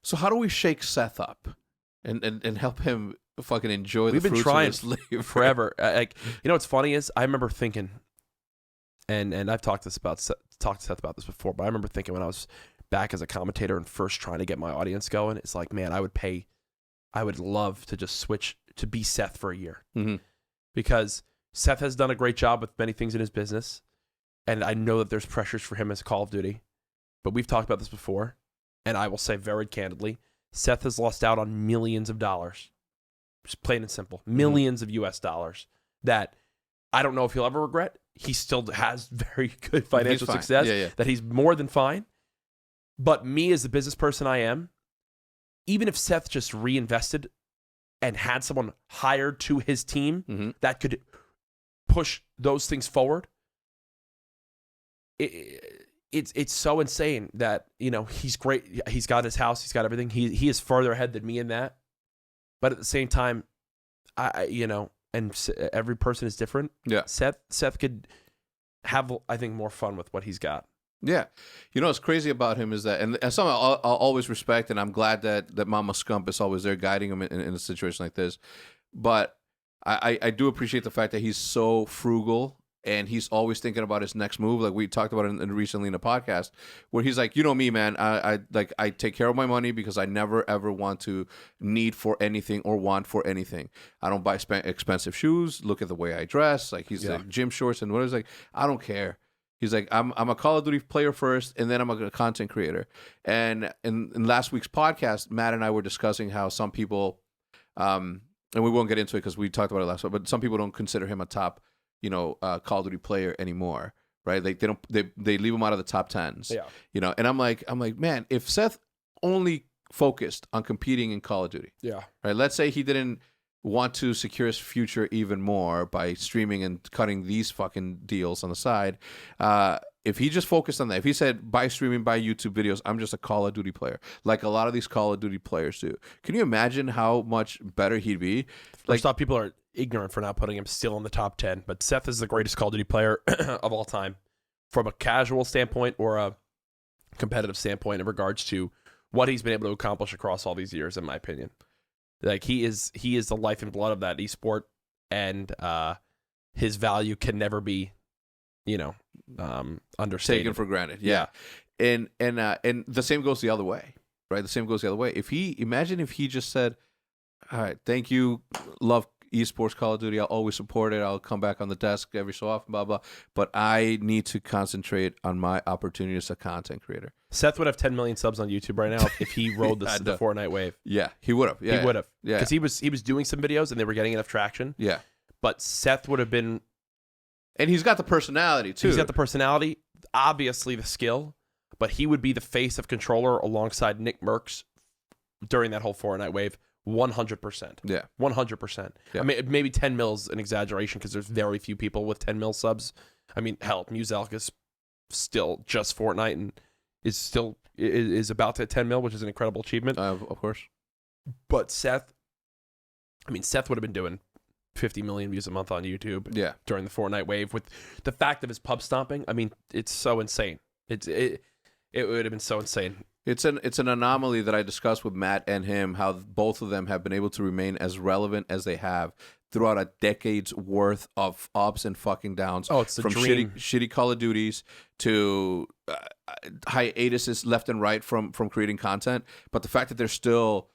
So how do we shake Seth up and help him fucking enjoy We've the been fruits trying of his labor forever. Like, you know what's funny is I remember thinking, and I've talked to Seth about this before, but I remember thinking when I was back as a commentator and first trying to get my audience going, it's like, man, I would love to just switch to be Seth for a year. Mm-hmm. Because Seth has done a great job with many things in his business, and I know that there's pressures for him as Call of Duty, but we've talked about this before, and I will say very candidly, Seth has lost out on millions of dollars. Just plain and simple. Millions of US dollars that I don't know if he'll ever regret. He still has very good financial success. That he's more than fine. But me as the business person I am, even if Seth just reinvested and had someone hired to his team that could push those things forward, it's so insane that, you know, he's great. He's got his house. He's got everything. He is further ahead than me in that. But at the same time, you know, and every person is different. Yeah. Seth could have, I think, more fun with what he's got. Yeah. You know what's crazy about him is that, and something I'll always respect, and I'm glad that Mama Scump is always there guiding him in a situation like this. But I do appreciate the fact that he's so frugal and he's always thinking about his next move. Like we talked about it recently in the podcast, where he's like, you know me, man, I take care of my money because I never ever want to need for anything or want for anything. I don't buy expensive shoes. Look at the way I dress. Like he's like gym shorts and what is like, I don't care. He's like, I'm a Call of Duty player first, and then I'm a content creator. And in last week's podcast, Matt and I were discussing how some people, and we won't get into it because we talked about it last week, but some people don't consider him a top, you know, Call of Duty player anymore, right? Like they leave him out of the top 10s. Yeah. You know, and I'm like, man, if Seth only focused on competing in Call of Duty, right? Let's say he didn't want to secure his future even more by streaming and cutting these fucking deals on the side. If he just focused on that, if he said, by streaming, by YouTube videos, I'm just a Call of Duty player, like a lot of these Call of Duty players do. Can you imagine how much better he'd be? First off, people are ignorant for not putting him still in the top 10, but Seth is the greatest Call of Duty player of all time from a casual standpoint or a competitive standpoint in regards to what he's been able to accomplish across all these years, in my opinion. Like he is the life and blood of that esport, and his value can never be, you know, understated. Taken for granted. Yeah. And the same goes the other way, right? The same goes the other way. Imagine if he just said, all right, thank you, love esports, Call of Duty, I'll always support it, I'll come back on the desk every so often, blah, blah, but I need to concentrate on my opportunity as a content creator. Seth would have 10 million subs on YouTube right now if he rode the Fortnite wave. Yeah, he would have. Yeah, he would have. Yeah, because he was doing some videos and they were getting enough traction. Yeah, but Seth would have been, and he's got the personality too. He's got the personality, obviously the skill, but he would be the face of controller alongside Nick Merckx during that whole Fortnite wave. 100%. Yeah. 100%. Yeah. I mean, maybe 10 mils an exaggeration because there's very few people with 10 mil subs. I mean, hell, Muzelk is still just Fortnite and is about to hit 10 mil, which is an incredible achievement. Of course. But Seth would have been doing 50 million views a month on YouTube during the Fortnite wave with the fact of his pub stomping. I mean, it's so insane. It would have been so insane. It's an anomaly that I discussed with Matt and him, how both of them have been able to remain as relevant as they have throughout a decade's worth of ups and fucking downs. Oh, it's a from dream. shitty Call of Duties to hiatuses left and right from creating content. But the fact that they're still,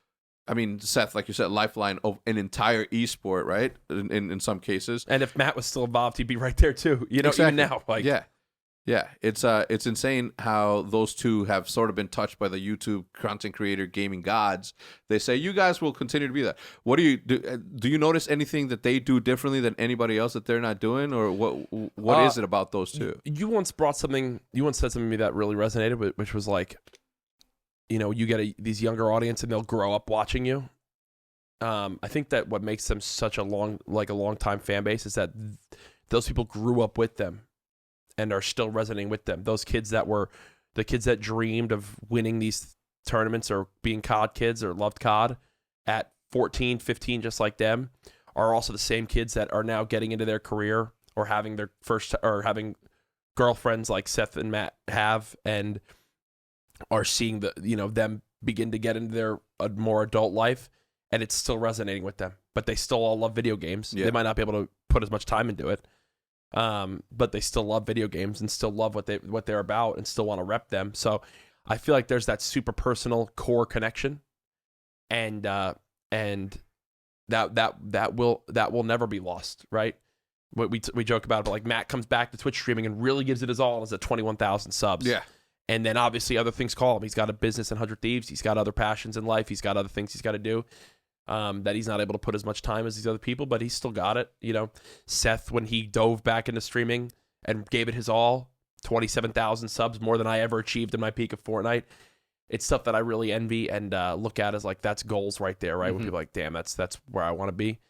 I mean, Seth, like you said, lifeline of an entire esport, right? In some cases. And if Matt was still involved, he'd be right there too. You know, exactly. Even now, like Yeah, it's insane how those two have sort of been touched by the YouTube content creator gaming gods. They say you guys will continue to be that. What do you do? Do you notice anything that they do differently than anybody else that they're not doing, or what is it about those two? You once said something to me that really resonated, which was like, you know, you get these younger audience and they'll grow up watching you. I think that what makes them such a long time fan base is that those people grew up with them and are still resonating with them. Those kids that were the kids that dreamed of winning these tournaments or being COD kids or loved COD at 14, 15, just like them, are also the same kids that are now getting into their career or having their first, or having girlfriends like Seth and Matt have, and are seeing them begin to get into their more adult life, and it's still resonating with them. But they still all love video games. Yeah. They might not be able to put as much time into it, but they still love video games and still love what they're about and still want to rep them. So I feel like there's that super personal core connection, and that will never be lost, right? We joke about it, but like Matt comes back to Twitch streaming and really gives it his all and is at 21,000 subs. Yeah. And then obviously other things call him. He's got a business in 100 Thieves. He's got other passions in life. He's got other things he's got to do that he's not able to put as much time as these other people, but he's still got it. You know, Seth, when he dove back into streaming and gave it his all, 27,000 subs, more than I ever achieved in my peak of Fortnite. It's stuff that I really envy and look at as like, that's goals right there, right? When people are like, damn, that's where I want to be.